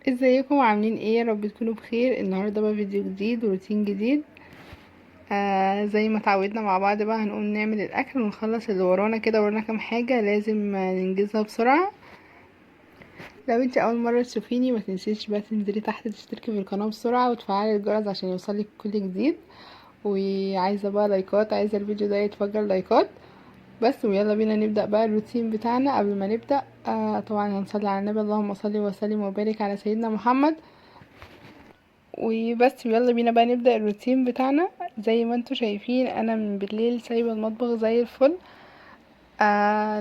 ازيكم عاملين ايه؟ يا رب تكونوا بخير. النهارده بقى فيديو جديد وروتين جديد. زي ما اتعودنا مع بعض بقى هنقوم نعمل الاكل ونخلص اللي ورانا كده. ورانا كام حاجه لازم ننجزها بسرعه. لو انت اول مره تشوفيني ما تنسيش بقى تنزلي تحت تشتركي في القناه بسرعه وتفعلي الجرس عشان يوصلك كل جديد. وعايزه بقى لايكات، عايزه الفيديو ده يتفجر لايكات بس. ويلا بينا نبدا بقى الروتين بتاعنا. قبل ما نبدا طبعا هنصلي على النبي، اللهم صل وسلم وبارك على سيدنا محمد. وبس يلا بينا بقى نبدأ الروتين بتاعنا. زي ما انتوا شايفين انا من بالليل سايبه المطبخ زي الفل.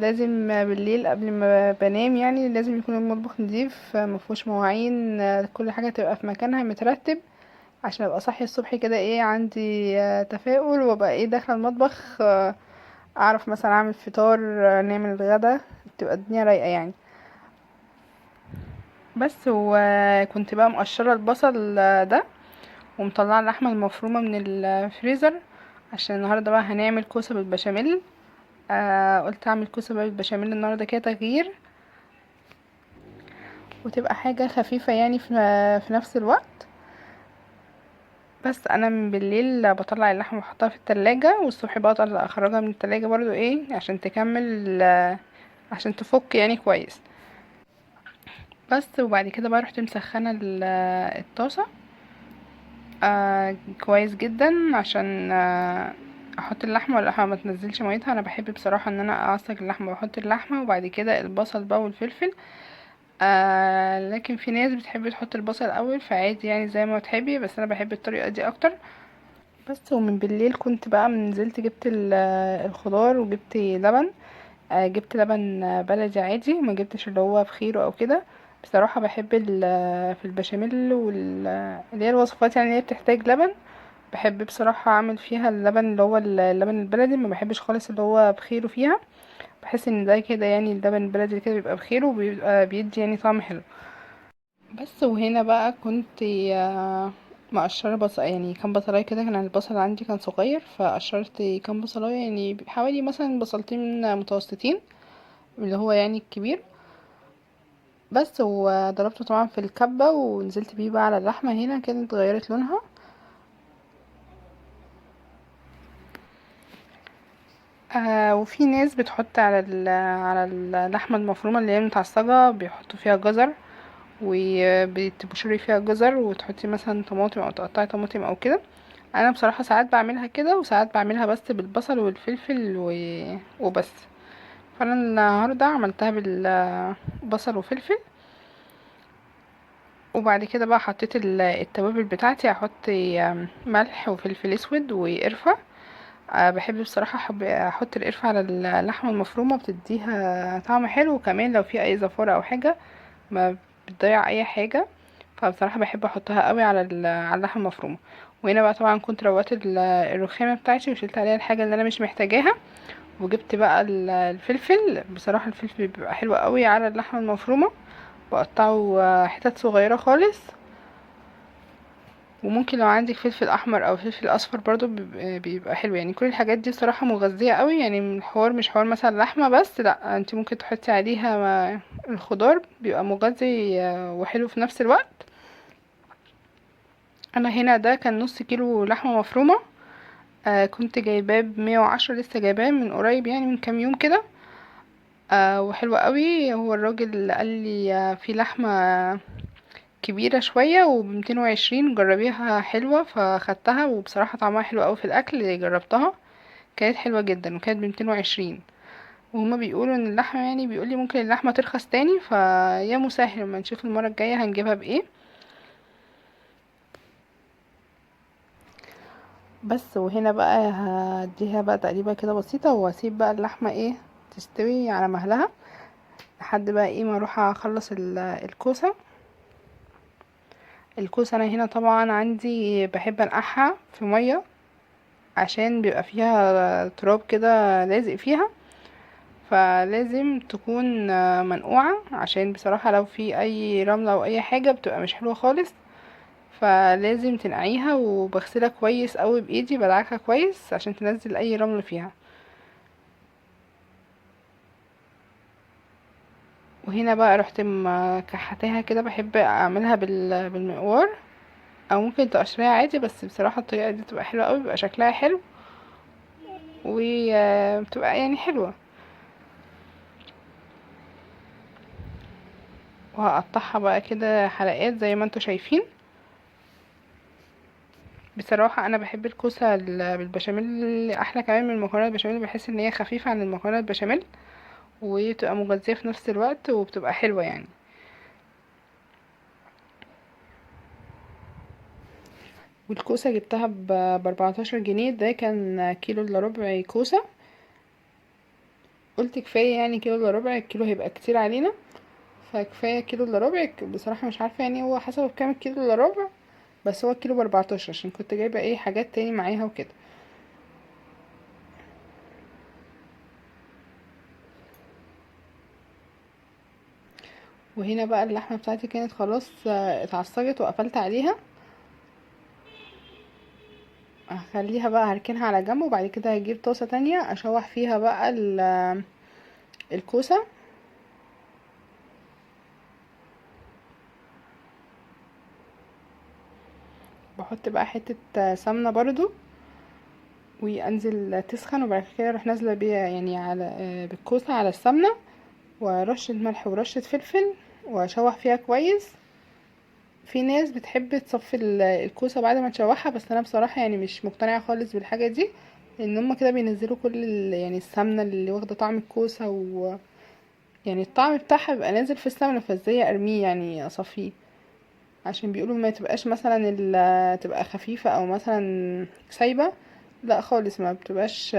لازم بالليل قبل ما بنام يعني لازم يكون المطبخ نظيف، مفهوش مواعين، كل حاجه تبقى في مكانها مترتب، عشان ابقى صاحيه الصبح كده ايه عندي تفاؤل، وابقى ايه داخله المطبخ، اعرف مثلا اعمل فطار، نعمل الغدا، تبقى الدنيا رايقه يعني. بس وكنت بقى مقشره البصل ده، ومطلعه اللحمه المفرومه من الفريزر، عشان النهارده بقى هنعمل كوسه بالبشاميل. قلت اعمل كوسه بقى بالبشاميل النهارده كده تغيير، وتبقى حاجه خفيفه يعني في نفس الوقت. بس انا من بالليل بطلع اللحمه واحطها في التلاجة، والصبح بقى اخرجها من التلاجة برضو ايه عشان تكمل، عشان تفك يعني كويس. بس وبعد كده بقى رحت مسخنه الطاسه كويس جدا، عشان احط اللحمه، واللحمه ما تنزلش ميتها. انا بحب بصراحه ان انا اعصج اللحمه واحط اللحمه وبعد كده البصل بقى والفلفل. لكن في ناس بتحب تحط البصل الاول، فعادي يعني زي ما تحبي، بس انا بحب الطريقه دي اكتر. بس ومن بالليل كنت بقى نزلت جبت الخضار وجبت لبن. جبت لبن بلدي عادي، ما جبتش اللي هو بخيره او كده. بصراحه بحب في البشاميل اللي هي الوصفات يعني اللي هي بتحتاج لبن، بحب بصراحة اعمل فيها اللبن اللي هو اللبن البلدي، ما بحبش خالص اللي هو بخيره فيها. بحس ان ده كده يعني اللبن البلدي كده بيبقى بخيره وبيبقى بيدي يعني طعم حلو. بس وهنا بقى كنت مقشرة بصل، يعني كام بصلاية كده، كان البصل عندي كان صغير فقشرت كام بصلاية، يعني حوالي مثلا بصلتين متوسطين، اللي هو يعني الكبير. بس وضربته طبعا في الكبة ونزلت بيه بقى على اللحمة، هنا كانت غيرت لونها. وفي ناس بتحط على اللحمة المفرومة اللي هي متعصجة بيحطوا فيها جزر، وبتبشري فيها جزر وتحطي مثلا طماطم او تقطعي طماطم او كده. انا بصراحة ساعات بعملها كده وساعات بعملها بس بالبصل والفلفل وبس. فانا النهاردة عملتها بالبصل وفلفل. وبعد كده بقى حطيت التوابل بتاعتي، هحط ملح وفلفل اسود وقرفة. بحب بصراحة احط القرفة على اللحمة المفرومة، بتديها طعم حلو، وكمان لو في اي زفارة او حاجة ما بتضيع اي حاجة. فبصراحة بحب احطها قوي على اللحمة المفرومة. وهنا بقى طبعا كنت روقت الرخامة بتاعتي وشلت عليها الحاجة اللي انا مش محتاجاها. وجبت بقى الفلفل، بصراحة الفلفل بيبقى حلو قوي على اللحمة المفرومة، بقطعه حتت صغيرة خالص. وممكن لو عندك فلفل احمر او فلفل اصفر برضو بيبقى حلو، يعني كل الحاجات دي صراحة مغذية قوي، يعني من الحوار مش حوار مثلا لحمة بس، لا انت ممكن تحطي عليها الخضار بيبقى مغذي وحلو في نفس الوقت. انا هنا ده كان نص كيلو لحمة مفرومة. كنت جايباه ب110، لسه جايباه من قريب يعني من كام يوم كده. وحلو قوي. هو الراجل قال لي في لحمة كبيرة شوية وب220 جربيها حلوة، فاخدتها وبصراحة طعمها حلو اوي في الاكل، جربتها كانت حلوة جدا وكانت ب220. وهما بيقولوا ان اللحمة يعني بيقولي ممكن اللحمة ترخص تاني، فيا مسهل لما نشوف المرة الجاية هنجيبها بايه. بس وهنا بقى هديها بقى تقريبا كده بسيطة، واسيب بقى اللحمة ايه تستوي على مهلها لحد بقى ايه ما اروح اخلص الكوسة. الكوسة انا هنا طبعا عندي بحب انقعها في مية، عشان بيبقى فيها تراب كده لازق فيها، فلازم تكون منقوعة، عشان بصراحة لو في اي رملة او اي حاجة بتبقى مش حلوة خالص. فلازم تنقعيها، وبغسلها كويس قوي بايدي، بدعكها كويس عشان تنزل اي رمل فيها. وهنا بقى رحت كحتها كده، بحب اعملها بالمقوار، او ممكن تقشريها عادي، بس بصراحه الطريقه دي بتبقى حلوه قوي، بيبقى شكلها حلو وبتبقى يعني حلوه. وهقطعها بقى كده حلقات زي ما انتوا شايفين. بصراحه انا بحب الكوسه بالبشاميل احلى كمان من المكرونه البشاميل، بحس ان هي خفيفه عن المكرونه البشاميل، وبتبقى مغذيه في نفس الوقت، وبتبقى حلوه يعني. والكوسه جبتها ب14 جنيه، ده كان كيلو الا ربع كوسه. قلت كفايه يعني كيلو الا ربع، الكيلو هيبقى كتير علينا، فكفايه كيلو الا ربع. بصراحه مش عارفه يعني هو حسب كام الكيلو الا ربع، بس هو الكيلو ب14 عشان كنت جايبه ايه حاجات تاني معاها وكده. وهنا بقى اللحمه بتاعتي كانت خلاص اتعصجت وقفلت عليها. هخليها بقى هركنها على جنب، وبعد كده هجيب طاسه تانية اشوح فيها بقى الكوسه. بحط بقى حته سمنه برضو، وانزل تسخن، وبعد كده اروح نازله بيها يعني على بالكوسه على السمنه، ورشه ملح ورشه فلفل، واشوح فيها كويس. في ناس بتحب تصفي الكوسه بعد ما تشوحها، بس انا بصراحه يعني مش مقتنعه خالص بالحاجه دي، لان هما كده بينزلوا كل يعني السمنه اللي واخده طعم الكوسه، و يعني الطعم بتاعها بيبقى نازل في السمنه، فازاي ارميه يعني اصفيه؟ عشان بيقولوا ما تبقاش مثلا تبقى خفيفه او مثلا سايبه. لا خالص، ما بتبقاش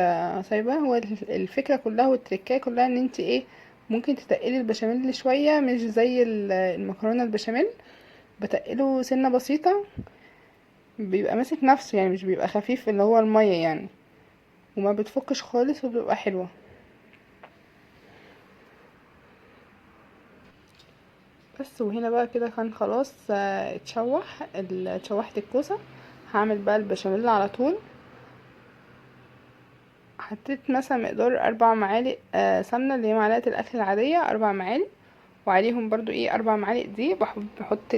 سايبه. هو الفكره كلها والتركية كلها ان انت ايه، ممكن تتقلي البشاميل شويه، مش زي المكرونه البشاميل، بتقله سنه بسيطه، بيبقى ماسك نفسه يعني، مش بيبقى خفيف اللي هو المية يعني، وما بتفكش خالص، وبتبقى حلوة. بس وهنا بقى كده كان خلاص اتشوحت الكوسة. هعمل بقى البشاميل على طول. حطيت مثلا مقدار 4 معالق سمنة، اللي هي معلقة الأكل العادية، 4 معالق، وعليهم برضو ايه 4 معالق دقيق. بحط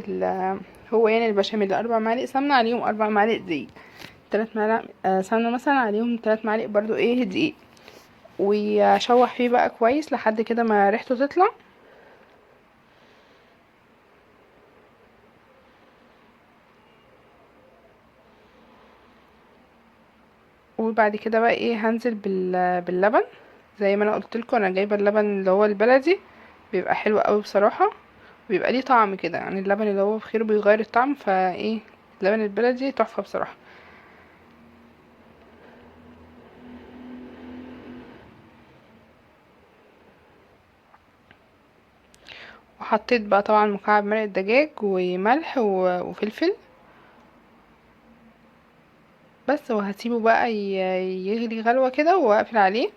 هو يعني البشاميل 4 معالق سمنة عليهم 4 معالق دقيق، 3 معالق سمنة مثلا عليهم 3 معالق برضو ايه دقيق، واشوح فيه بقى كويس لحد كده ما ريحته تطلع. وبعد كده بقى ايه هنزل باللبن. زي ما انا قلت لكم، انا جايبه اللبن اللي هو البلدي، بيبقى حلو قوي بصراحه، بيبقى ليه طعم كده يعني. اللبن اللي هو بخير بيغير الطعم، فايه اللبن البلدي تحفه بصراحه. وحطيت بقى طبعا مكعب مرق الدجاج وملح وفلفل بس، وهسيبه بقى يغلي غلوه كده، واقفل عليه.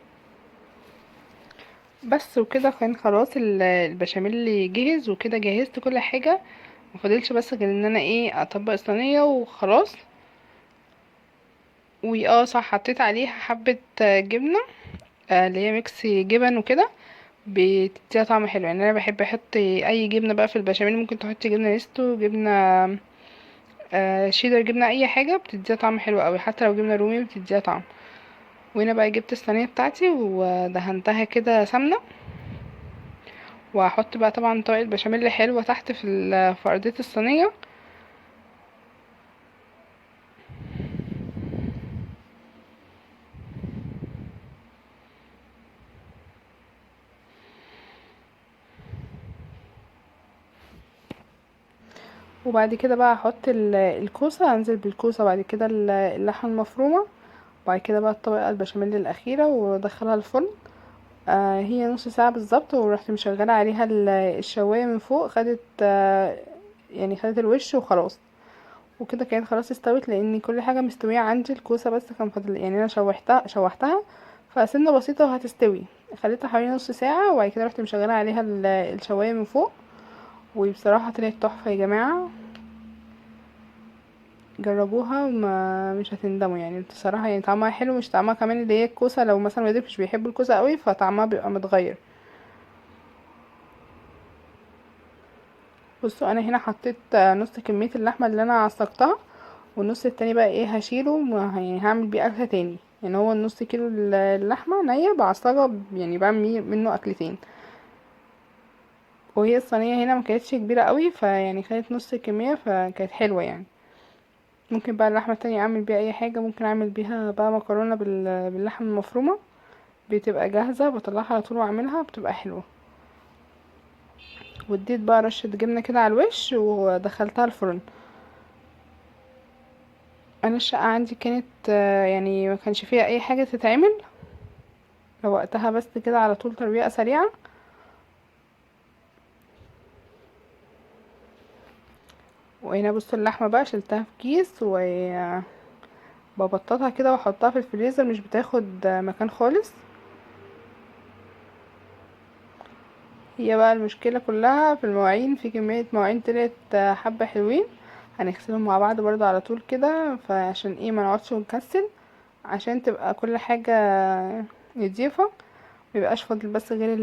بس وكده كان خلاص البشاميل اللي جهز، وكده جهزت كل حاجه. مفضلش بس غير ان انا ايه اطبق الصينيه وخلاص. صح، حطيت عليها حبه جبنه، اللي هي ميكس جبن وكده، بتديها طعم حلو يعني. انا بحب احط اي جبنه بقى في البشاميل، ممكن تحطي جبنه نستو، جبنه شيدر، جبنه اي حاجه بتديها طعم حلو قوي، حتى لو جبنه رومي بتديها طعم. وهنا بقى جبت الصينيه بتاعتي ودهنتها كده سمنه، وهحط بقى طبعا طبقه بشاميل حلوه تحت في ارضيه الصينيه. وبعد كده بقى هحط الكوسه، هنزل بالكوسه، بعد كده اللحمه المفرومه، وبعد كده بقى الطبقه البشاميل الاخيره، وادخلها الفرن. هي نص ساعة بالظبط، ورحت مشغلة عليها الشواية من فوق، خدت يعني خدت الوش وخلاص. وكده كانت خلاص استوت، لان كل حاجة مستوية عندي، الكوسة بس كان فاضل يعني انا شوحتها فسنة بسيطة وهتستوي. خليتها حوالي نص ساعة، وبعد كده رحت مشغلة عليها الشواية من فوق. وبصراحة طلعت تحفة يا جماعة، جربوها وما مش هتندموا يعني. بصراحة يعني طعمها حلو، مش طعمها كمان اللي هي الكوسة، لو مثلا ولادك مش بيحبوا الكوسة قوي فطعمها بيبقى متغير. بصوا انا هنا حطيت نص كمية اللحمة اللي انا عصقتها، والنص التاني بقى ايه هشيله يعني هعمل بيه اكلة تاني. يعني هو النص كيلو اللحمة نية بعصجها، يعني بعمل منه اكلتين. وهي الصينية هنا ما كانتش كبيرة قوي، فيعني خدت نص الكمية فكانت حلوة يعني. ممكن بقى اللحمة التانية اعمل بيها اي حاجة، ممكن اعمل بيها بقى مكرونة باللحمة المفرومة، بتبقى جاهزة بطلعها على طول واعملها بتبقى حلوة. واديت بقى رشة جبنة كده على الوش ودخلتها الفرن. انا الشقة عندي كانت يعني ما كانش فيها اي حاجة تتعمل، روقتها بس كده على طول ترويقة سريعة. وهنا بصوا اللحمة بقى شلتها في كيس وببططها كده واحطها في الفريزر، مش بتاخد مكان خالص. هي بقى المشكلة كلها في المواعين، في كمية مواعين طلعت حبة حلوين، هنغسلهم مع بعض برضو على طول كده، فعشان ايه ما نقعدش ونكسل، عشان تبقى كل حاجة نضيفة، ميبقاش فاضل بس غير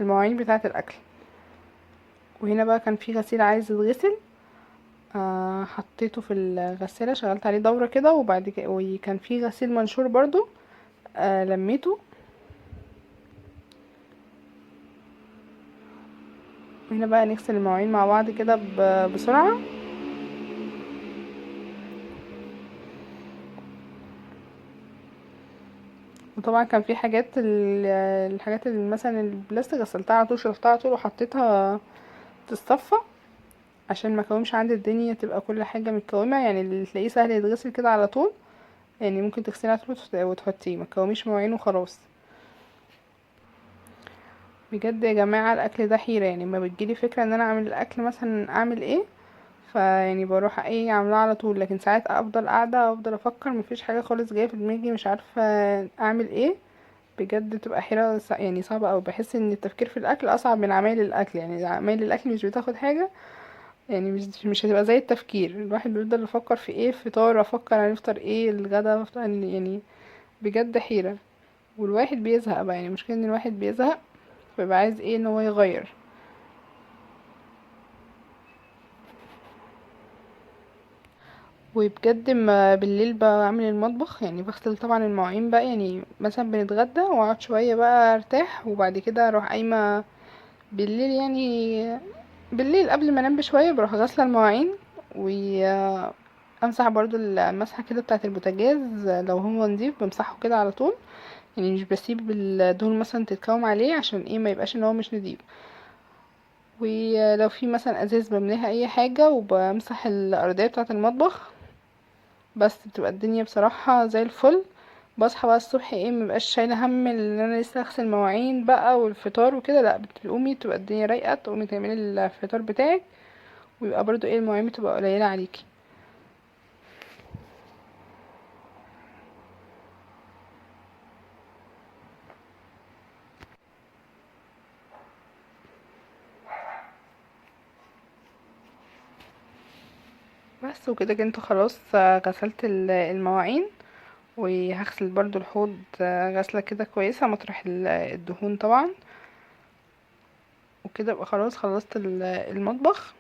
المواعين بتاعة الاكل. وهنا بقى كان في غسيل عايز يتغسل، حطيته في الغسالة، شغلت عليه دورة كده، وبعد كده وكان في غسيل منشور برضو لميته. وهنا بقى نغسل المواعين مع بعض كده بسرعة. وطبعا كان في حاجات الحاجات اللي مثلا البلاستيك غسلتها على طول، شرفتها على طول وحطيتها تتصفى، عشان ما كومش عندي الدنيا، تبقى كل حاجة متكومة، يعني اللي تلاقيه سهل يتغسل كده على طول، يعني ممكن تغسليه على طول وتحطيه، ما تكوميش مواعين وخلاص. بجد يا جماعة الاكل ده حيرة، يعني ما بتجيلي فكرة ان انا اعمل الاكل مثلا اعمل ايه، فيعني بروح ايه اعملها على طول، لكن ساعات افضل قاعدة افضل افكر مفيش حاجة خالص جاية في دماغي، مش عارفة اعمل ايه. بجد تبقى حيرة يعني صعبة اوي، بحس ان التفكير في الاكل اصعب من عمايل الاكل، يعني عمايل الاكل مش بتاخد حاجة، يعني مش هتبقى زي التفكير، الواحد بيفضل يفكر في ايه، فطار افكر هنفطر ايه، الغدا افطر يعني، بجد حيرة. والواحد بيزهق بقى، يعني المشكلة ان الواحد بيزهق، فبيبقى عايز ايه ان هو يغير. وبجد ما بالليل بعمل المطبخ، يعني بغسل طبعا المواعين بقى، يعني مثلا بنتغدى واقعد شوية بقى ارتاح، وبعد كده اروح قايمة بالليل، يعني بالليل قبل ما انام بشوية بروح غسلة المواعين، وامسح برضو المسحة كده بتاعة البوتاجاز، لو هو نضيف بمسحه كده على طول، يعني مش بسيب الدهون مثلا تتكوم عليه، عشان ايه ما يبقاش ان هو مش نضيف. ولو في مثلا ازاز بملاها اي حاجة، وبمسح الارضية بتاعة المطبخ، بس بتبقى الدنيا بصراحة زي الفل. بصحى بقى الصبح ايه مبقاش شايلة هم ان انا لسه اغسل مواعين بقى والفطار وكده، لا بتقومي تبقى الدنيا رايقة، تقومي تعملي الفطار بتاعك، ويبقى برضو ايه المواعين بتبقى قليلة عليكي. بس وكده كنت خلاص غسلت المواعين، وهغسل برضو الحوض غسلة كده كويسة مطرح الدهون طبعا. وكده ابقى خلاص خلصت المطبخ.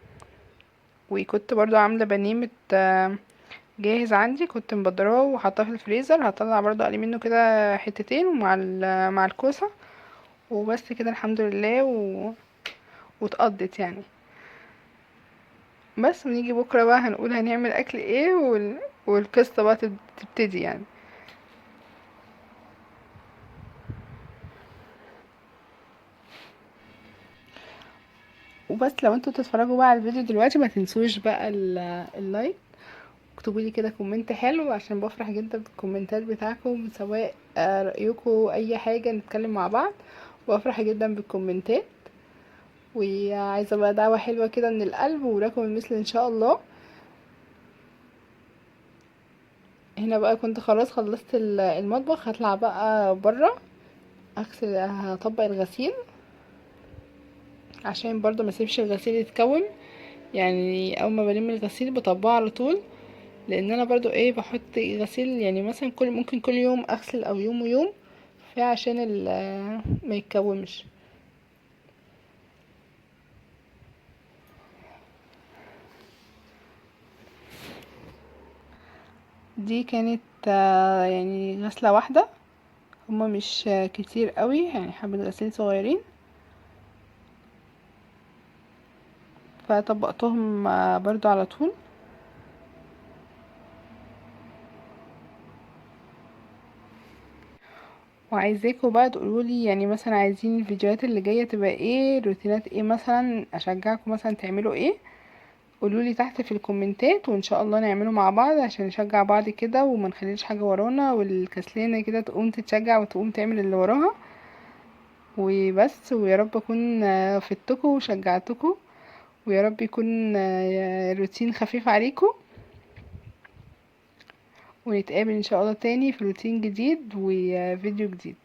وكنت برضو عاملة بانيه جاهز عندي، كنت مبدراه وحطاه في الفريزر، هطلع برضو اقلي منه كده حتتين ومع مع الكوسة، وبس كده الحمد لله واتقضت يعني. بس ونيجي بكرة بقى هنقول هنعمل اكل ايه والقصة بقى تبتدي يعني. وبس لو انتوا بتتفرجوا بقى على الفيديو دلوقتي، ما تنسوش بقى اللايك، اكتبوا لي كده كومنت حلو، عشان بفرح جدا بالكومنتات بتاعكم، سواء رأيكم اي حاجة نتكلم مع بعض، وافرح جدا بالكومنتات. وعايزة بقى دعوة حلوة كده من القلب، ولكم المثل ان شاء الله. هنا بقى كنت خلاص خلصت المطبخ، هطلع بقى برا اغسل هطبق الغسيل، عشان برضو ما اسيبش الغسيل يتكون، يعني اول ما بلم الغسيل بطبقه على طول، لان انا برضو ايه بحط غسيل، يعني مثلا ممكن كل يوم اغسل او يوم ويوم، فعشان ما يتكومش. دي كانت يعني غسلة واحدة، هما مش كتير قوي، يعني حبة غسيل صغيرين. فطبقتهم برضو على طول. وعايزاكم بقى تقولولي يعني مثلا عايزين الفيديوهات اللي جايه تبقى ايه، روتينات ايه مثلا، اشجعكم مثلا تعملوا ايه. قولولي تحت في الكومنتات، وان شاء الله نعمله مع بعض عشان نشجع بعض كده، وما نخليش حاجه ورانا، والكسلانه كده تقوم تتشجع وتقوم تعمل اللي وراها. وبس، ويا رب اكون فدتكم وشجعتكم، ويا رب يكون روتين خفيف عليكم. ونتقابل ان شاء الله تاني في روتين جديد وفيديو جديد.